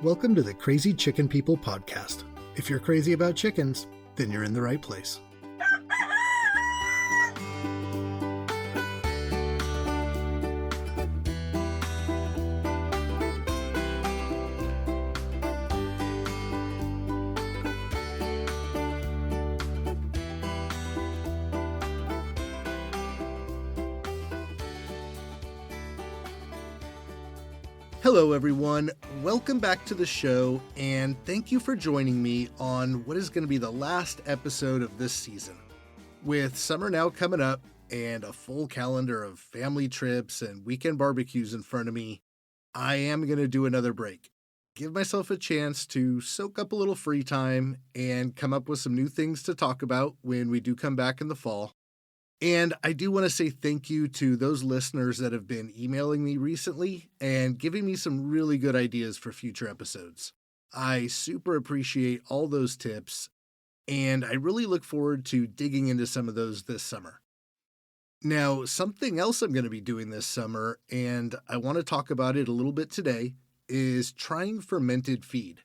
Welcome to the Crazy Chicken People podcast. If you're crazy about chickens, then you're in the right place. Hello, everyone. Welcome back to the show, and thank you for joining me on what is going to be the last episode of this season. With summer now coming up and a full calendar of family trips and weekend barbecues in front of me, I am going to do another break. Give myself a chance to soak up a little free time and come up with some new things to talk about when we do come back in the fall. And I do want to say thank you to those listeners that have been emailing me recently and giving me some really good ideas for future episodes. I super appreciate all those tips, and I really look forward to digging into some of those this summer. Now, something else I'm going to be doing this summer, and I want to talk about it a little bit today, is trying fermented feed.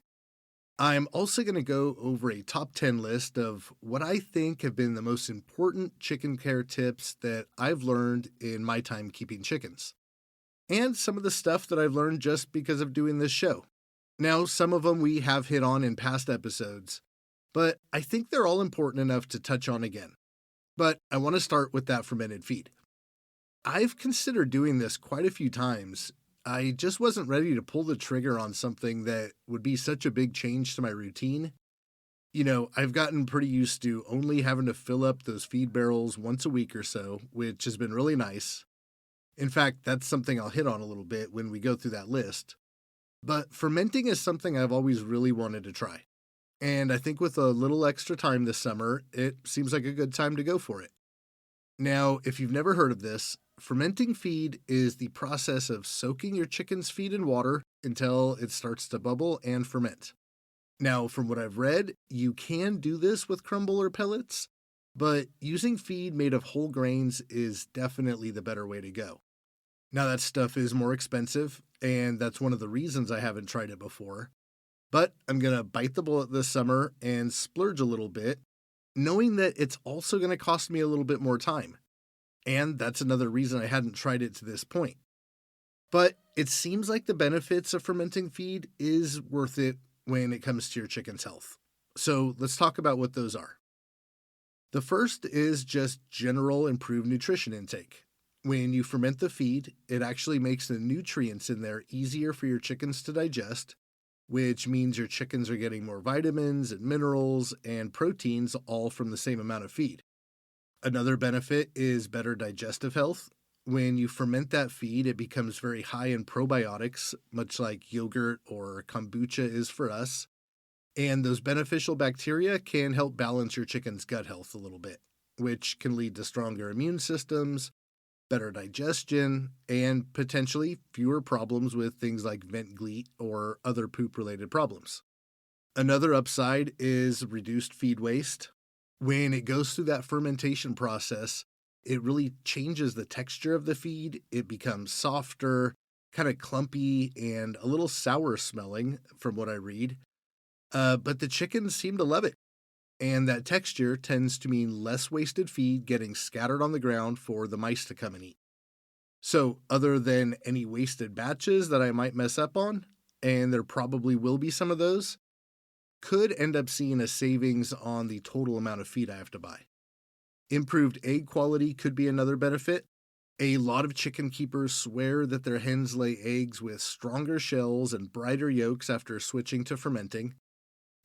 I'm also going to go over a top 10 list of what I think have been the most important chicken care tips that I've learned in my time keeping chickens. And some of the stuff that I've learned just because of doing this show. Now, some of them we have hit on in past episodes, but I think they're all important enough to touch on again. But I want to start with that fermented feed. I've considered doing this quite a few times. I just wasn't ready to pull the trigger on something that would be such a big change to my routine. I've gotten pretty used to only having to fill up those feed barrels once a week or so, which has been really nice. In fact, that's something I'll hit on a little bit when we go through that list. But fermenting is something I've always really wanted to try. And I think with a little extra time this summer, it seems like a good time to go for it. Now, if you've never heard of this, fermenting feed is the process of soaking your chicken's feed in water until it starts to bubble and ferment. Now, from what I've read, you can do this with crumble or pellets, but using feed made of whole grains is definitely the better way to go. Now, that stuff is more expensive, and that's one of the reasons I haven't tried it before. But I'm going to bite the bullet this summer and splurge a little bit, knowing that it's also going to cost me a little bit more time. And that's another reason I hadn't tried it to this point. But it seems like the benefits of fermenting feed is worth it when it comes to your chicken's health. So let's talk about what those are. The first is just general improved nutrition intake. When you ferment the feed, it actually makes the nutrients in there easier for your chickens to digest, which means your chickens are getting more vitamins and minerals and proteins all from the same amount of feed. Another benefit is better digestive health. When you ferment that feed, it becomes very high in probiotics, much like yogurt or kombucha is for us. And those beneficial bacteria can help balance your chicken's gut health a little bit, which can lead to stronger immune systems, better digestion, and potentially fewer problems with things like vent gleat or other poop-related problems. Another upside is reduced feed waste. When it goes through that fermentation process, it really changes the texture of the feed. It becomes softer, kind of clumpy, and a little sour smelling from what I read. But the chickens seem to love it. And that texture tends to mean less wasted feed getting scattered on the ground for the mice to come and eat. So other than any wasted batches that I might mess up on, and there probably will be some of those, could end up seeing a savings on the total amount of feed I have to buy. Improved egg quality could be another benefit. A lot of chicken keepers swear that their hens lay eggs with stronger shells and brighter yolks after switching to fermenting.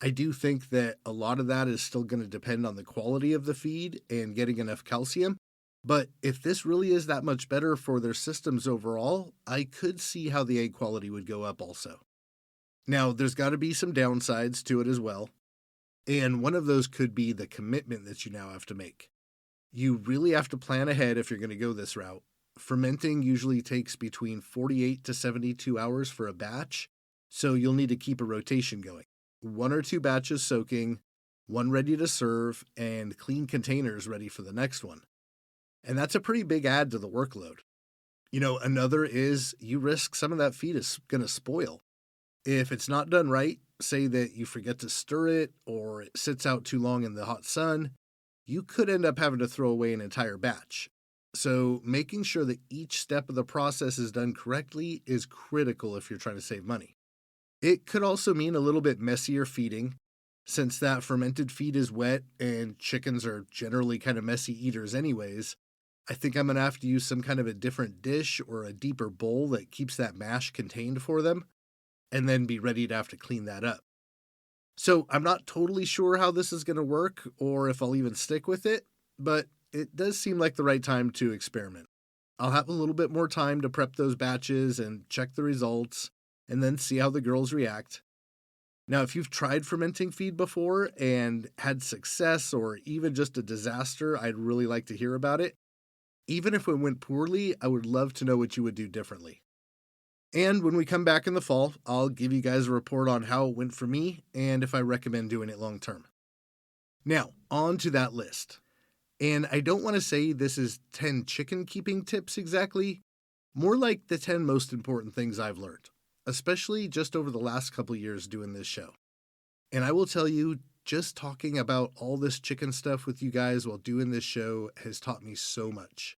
I do think that a lot of that is still going to depend on the quality of the feed and getting enough calcium. But if this really is that much better for their systems overall, I could see how the egg quality would go up also. Now, there's got to be some downsides to it as well, and one of those could be the commitment that you now have to make. You really have to plan ahead if you're going to go this route. Fermenting usually takes between 48 to 72 hours for a batch, so you'll need to keep a rotation going. 1 or 2 batches soaking, 1 ready to serve, and clean containers ready for the next one. And that's a pretty big add to the workload. Another is you risk some of that feed is going to spoil. If it's not done right, say that you forget to stir it or it sits out too long in the hot sun, you could end up having to throw away an entire batch. So, making sure that each step of the process is done correctly is critical if you're trying to save money. It could also mean a little bit messier feeding, since that fermented feed is wet and chickens are generally kind of messy eaters, anyways. I think I'm going to have to use some kind of a different dish or a deeper bowl that keeps that mash contained for them, and then be ready to have to clean that up. So I'm not totally sure how this is going to work or if I'll even stick with it, but it does seem like the right time to experiment. I'll have a little bit more time to prep those batches and check the results, and then see how the girls react. Now, if you've tried fermenting feed before and had success or even just a disaster, I'd really like to hear about it. Even if it went poorly, I would love to know what you would do differently. And when we come back in the fall, I'll give you guys a report on how it went for me and if I recommend doing it long term. Now, on to that list. And I don't want to say this is 10 chicken keeping tips exactly, more like the 10 most important things I've learned, especially just over the last couple years doing this show. And I will tell you, just talking about all this chicken stuff with you guys while doing this show has taught me so much.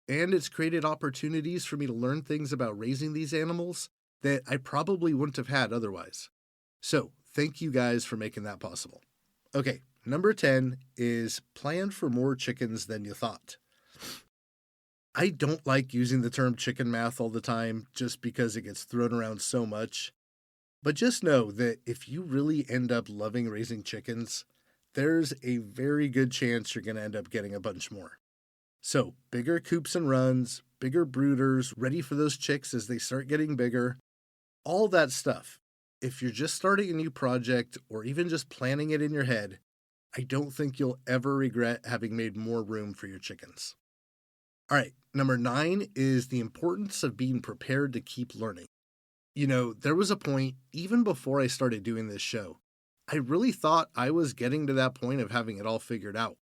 And it's created opportunities for me to learn things about raising these animals that I probably wouldn't have had otherwise. So, thank you guys for making that possible. Okay, number 10 is plan for more chickens than you thought. I don't like using the term chicken math all the time just because it gets thrown around so much. But just know that if you really end up loving raising chickens, there's a very good chance you're going to end up getting a bunch more. So, bigger coops and runs, bigger brooders, ready for those chicks as they start getting bigger, all that stuff. If you're just starting a new project or even just planning it in your head, I don't think you'll ever regret having made more room for your chickens. All right, number 9 is the importance of being prepared to keep learning. You know, there was a point, even before I started doing this show, I really thought I was getting to that point of having it all figured out.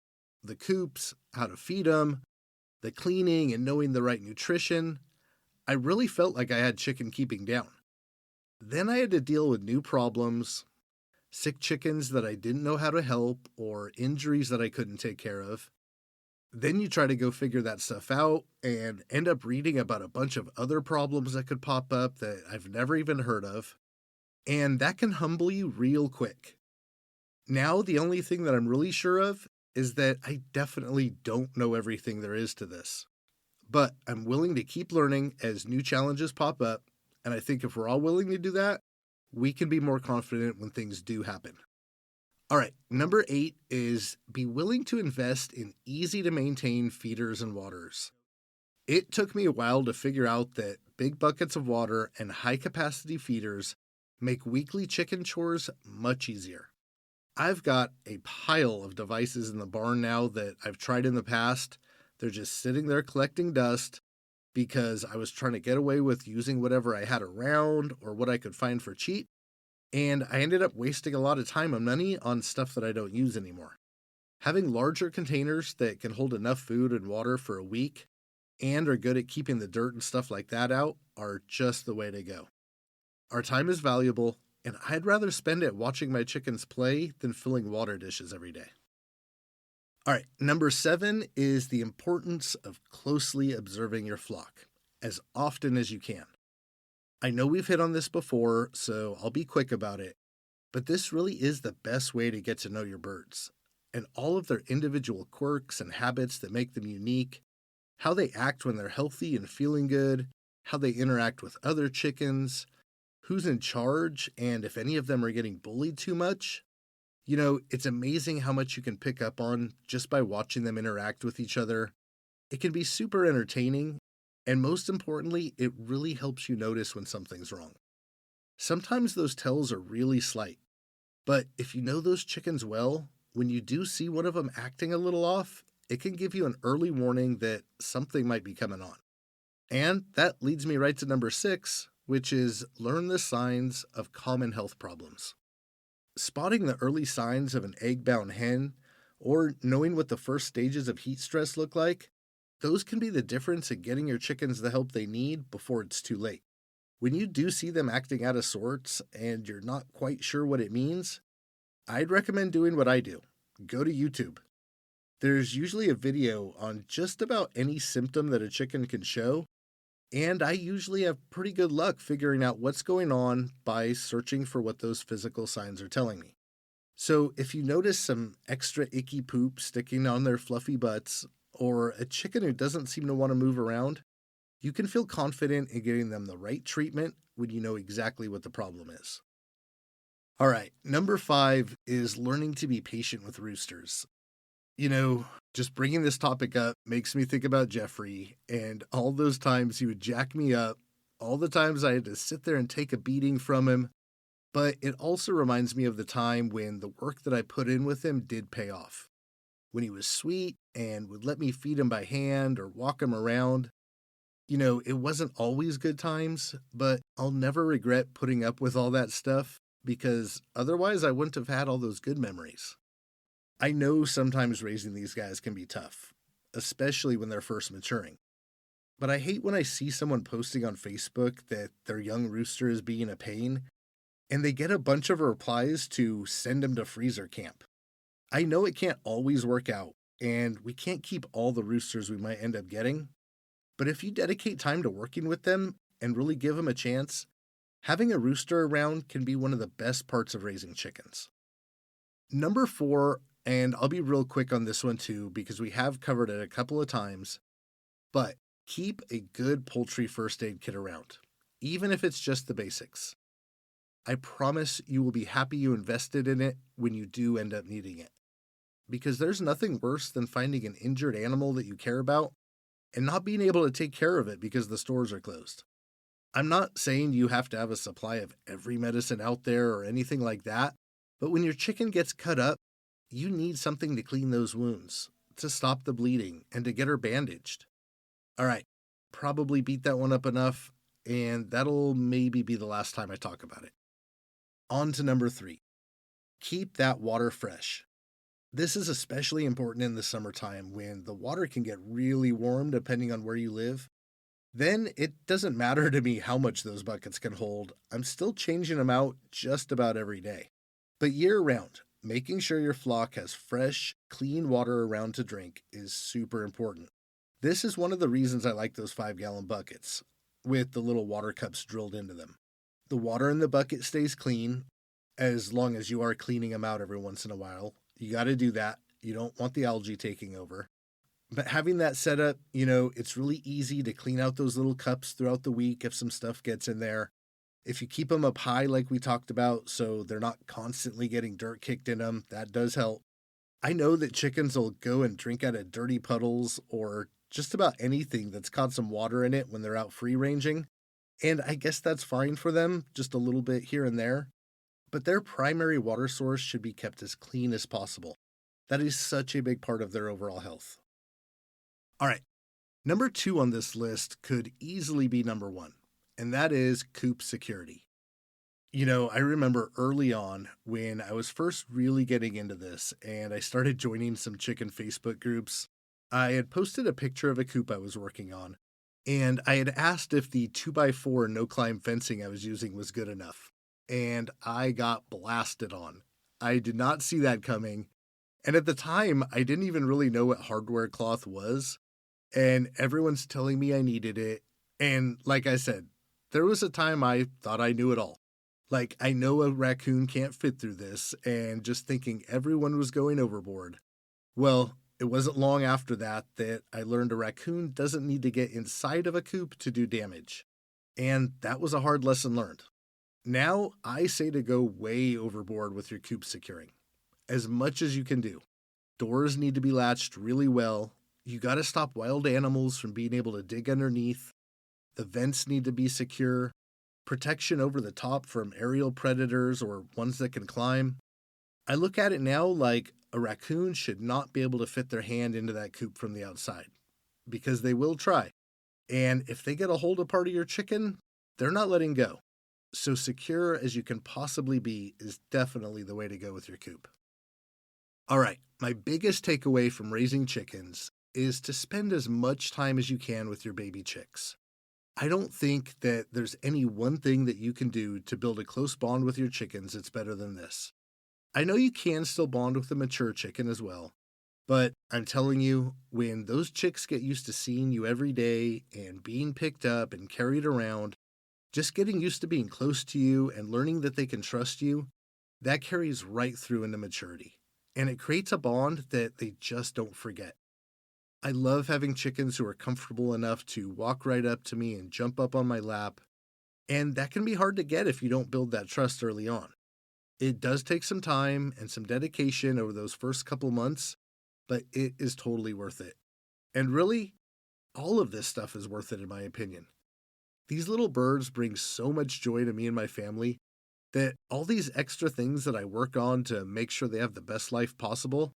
The coops, how to feed them, the cleaning and knowing the right nutrition. I really felt like I had chicken keeping down. Then I had to deal with new problems, sick chickens that I didn't know how to help, or injuries that I couldn't take care of. Then you try to go figure that stuff out and end up reading about a bunch of other problems that could pop up that I've never even heard of. And that can humble you real quick. Now, the only thing that I'm really sure of is that I definitely don't know everything there is to this. But I'm willing to keep learning as new challenges pop up, and I think if we're all willing to do that, we can be more confident when things do happen. All right, number 8 is be willing to invest in easy to maintain feeders and waters. It took me a while to figure out that big buckets of water and high capacity feeders make weekly chicken chores much easier. I've got a pile of devices in the barn now that I've tried in the past. They're just sitting there collecting dust because I was trying to get away with using whatever I had around or what I could find for cheap. And I ended up wasting a lot of time and money on stuff that I don't use anymore. Having larger containers that can hold enough food and water for a week and are good at keeping the dirt and stuff like that out are just the way to go. Our time is valuable, and I'd rather spend it watching my chickens play than filling water dishes every day. All right, number 7 is the importance of closely observing your flock as often as you can. I know we've hit on this before, so I'll be quick about it, but this really is the best way to get to know your birds and all of their individual quirks and habits that make them unique, how they act when they're healthy and feeling good, how they interact with other chickens, who's in charge, and if any of them are getting bullied too much. You know, it's amazing how much you can pick up on just by watching them interact with each other. It can be super entertaining, and most importantly, it really helps you notice when something's wrong. Sometimes those tells are really slight, but if you know those chickens well, when you do see one of them acting a little off, it can give you an early warning that something might be coming on. And that leads me right to number 6, which is learn the signs of common health problems. Spotting the early signs of an egg-bound hen, or knowing what the first stages of heat stress look like, those can be the difference in getting your chickens the help they need before it's too late. When you do see them acting out of sorts and you're not quite sure what it means, I'd recommend doing what I do. Go to YouTube. There's usually a video on just about any symptom that a chicken can show, and I usually have pretty good luck figuring out what's going on by searching for what those physical signs are telling me. So if you notice some extra icky poop sticking on their fluffy butts, or a chicken who doesn't seem to want to move around, you can feel confident in getting them the right treatment when you know exactly what the problem is. All right, number 5 is learning to be patient with roosters. You know, just bringing this topic up makes me think about Jeffrey and all those times he would jack me up, all the times I had to sit there and take a beating from him. But it also reminds me of the time when the work that I put in with him did pay off. When he was sweet and would let me feed him by hand or walk him around. It wasn't always good times, but I'll never regret putting up with all that stuff because otherwise I wouldn't have had all those good memories. I know sometimes raising these guys can be tough, especially when they're first maturing. But I hate when I see someone posting on Facebook that their young rooster is being a pain, and they get a bunch of replies to send them to freezer camp. I know it can't always work out, and we can't keep all the roosters we might end up getting, but if you dedicate time to working with them and really give them a chance, having a rooster around can be one of the best parts of raising chickens. Number 4, and I'll be real quick on this one too because we have covered it a couple of times, but keep a good poultry first aid kit around, even if it's just the basics. I promise you will be happy you invested in it when you do end up needing it. Because there's nothing worse than finding an injured animal that you care about and not being able to take care of it because the stores are closed. I'm not saying you have to have a supply of every medicine out there or anything like that, but when your chicken gets cut up, you need something to clean those wounds, to stop the bleeding, and to get her bandaged. All right, probably beat that one up enough, and that'll maybe be the last time I talk about it. On to number 3. Keep that water fresh. This is especially important in the summertime when the water can get really warm depending on where you live. Then it doesn't matter to me how much those buckets can hold. I'm still changing them out just about every day. But year round, making sure your flock has fresh, clean water around to drink is super important. This is one of the reasons I like those 5-gallon buckets, with the little water cups drilled into them. The water in the bucket stays clean, as long as you are cleaning them out every once in a while. You got to do that. You don't want the algae taking over. But having that set up, it's really easy to clean out those little cups throughout the week if some stuff gets in there. If you keep them up high like we talked about, so they're not constantly getting dirt kicked in them, that does help. I know that chickens will go and drink out of dirty puddles or just about anything that's caught some water in it when they're out free ranging. And I guess that's fine for them, just a little bit here and there. But their primary water source should be kept as clean as possible. That is such a big part of their overall health. All right, number 2 on this list could easily be number 1, and that is coop security. I remember early on when I was first really getting into this and I started joining some chicken Facebook groups, I had posted a picture of a coop I was working on, and I had asked if the 2x4 no-climb fencing I was using was good enough, and I got blasted on. I did not see that coming, and at the time, I didn't even really know what hardware cloth was, and everyone's telling me I needed it, and like I said, there was a time I thought I knew it all. Like, I know a raccoon can't fit through this, and just thinking everyone was going overboard. Well, it wasn't long after that I learned a raccoon doesn't need to get inside of a coop to do damage. And that was a hard lesson learned. Now, I say to go way overboard with your coop securing. As much as you can do. Doors need to be latched really well. You gotta stop wild animals from being able to dig underneath. The vents need to be secure. Protection over the top from aerial predators or ones that can climb. I look at it now like a raccoon should not be able to fit their hand into that coop from the outside, because they will try. And if they get a hold of part of your chicken, they're not letting go. So secure as you can possibly be is definitely the way to go with your coop. All right, my biggest takeaway from raising chickens is to spend as much time as you can with your baby chicks. I don't think that there's any one thing that you can do to build a close bond with your chickens that's better than this. I know you can still bond with a mature chicken as well, but I'm telling you, when those chicks get used to seeing you every day and being picked up and carried around, just getting used to being close to you and learning that they can trust you, that carries right through into maturity. And it creates a bond that they just don't forget. I love having chickens who are comfortable enough to walk right up to me and jump up on my lap, and that can be hard to get if you don't build that trust early on. It does take some time and some dedication over those first couple months, but it is totally worth it. And really, all of this stuff is worth it in my opinion. These little birds bring so much joy to me and my family that all these extra things that I work on to make sure they have the best life possible,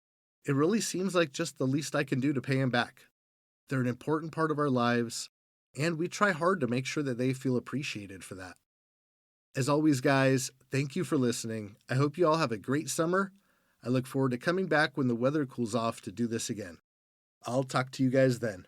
it really seems like just the least I can do to pay them back. They're an important part of our lives, and we try hard to make sure that they feel appreciated for that. As always, guys, thank you for listening. I hope you all have a great summer. I look forward to coming back when the weather cools off to do this again. I'll talk to you guys then.